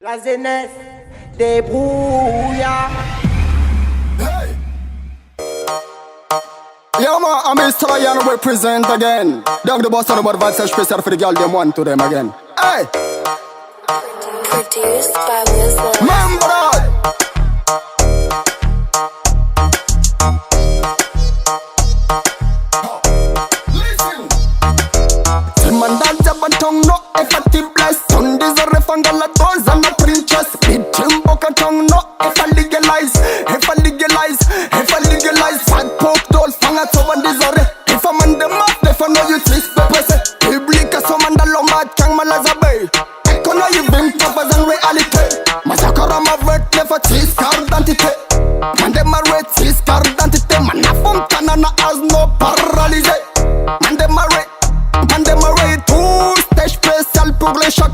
La jeunesse débrouilla. Hey. Yeah man, I'm Mr. Ryan represent again. Down the boss on the board vibes are special for the girl them one to them again. Hey. Produced by Wisdom. Remember that. Mandal Jabatong no effective bless. Sundays are refangala doors and a preachers. Bitchim boka tongue no if I legalize. Fat poke dolls fanga so one desire. If I'm on the map, if I know you triste pepese. Biblica so mandalo mat kang malazabe. Econo you bring papas and reality. Masakara ma vert never triste car d'identité. Mande ma red triste car d'identité. Manafum kanana as no paralysé. Mande ma tout, c'était spécial pour les chocs.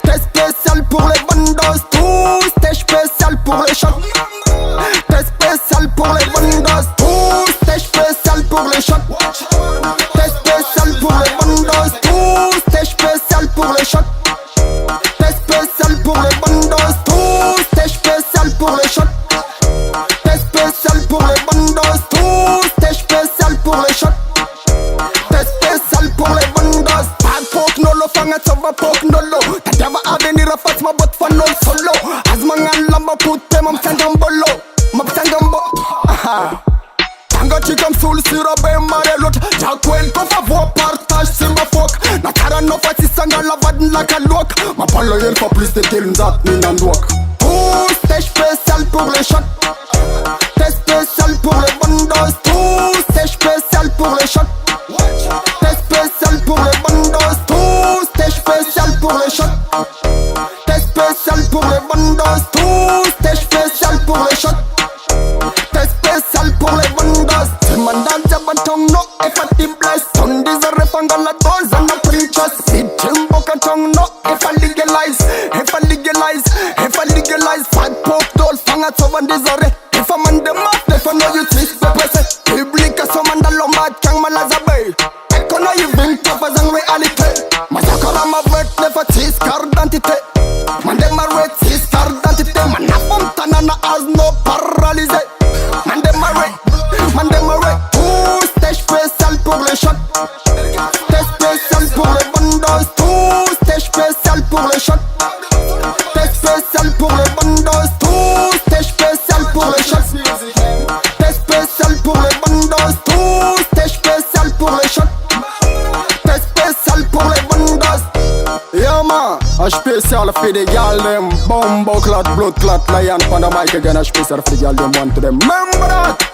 T'es spécial pour les bandos, tout, c'était spécial pour les chocs. T'es spécial pour les bandos, tout, c'était spécial pour les chocs. T'es spécial pour les bandos, tout, c'était spécial pour les chocs. T'es spécial pour les bandos, tout, c'était spécial pour les chocs. T'es spécial pour les bandos, tout, c'était spécial pour les chocs. Pour les bandas, bad poke no lo fanga chova poke no lo. Tadava aveni rafat ma bot fan no solo. Azmangan lamba putte mam sangambolo, Tanga chikam sul sira be marelot. Jakwel ko favor partage simba folk. Natara no fati sanga la vadn la kalok. Ma palo yen for plus de till that min and walk. Tout c'est spécial pour les chocs. C'est spécial pour les bandas. Tout c'est spécial pour les chocs. Pour les bandos, tout c'était spécial pour les chocs. T'es spécial pour les bandos, tout c'était spécial pour les chocs. T'es spécial pour les bandos. C'est mandal jabatong no effective bless. Sundays are refangala doors and a preachers. Bitchim boka tongue no if I legalize. Fat poke dolls fanga so one desire. If I'm on the map, if I know you triste pepese. Biblica so mandalo mat kang malazabe. Econo you bring papas and reality. Masakara ma vert never triste car d'identité. Mande ma red triste car d'identité. Manafum tanana as no paralysé. Mande ma red, tout c'était spécial pour les chocs. T'es spécial pour les bandos, tout c'était spécial pour les chocs. T'es spécial pour les bandos, tout c'était spécial pour les chocs. T'es spécial pour les bandos, tout c'était spécial pour les chocs. T'es spécial pour les bandos. Yeah man, a spécial for the girl them. Bombo clot, blood clot, lion on the mic again. A spécial for the girl them, one to them. Remember that.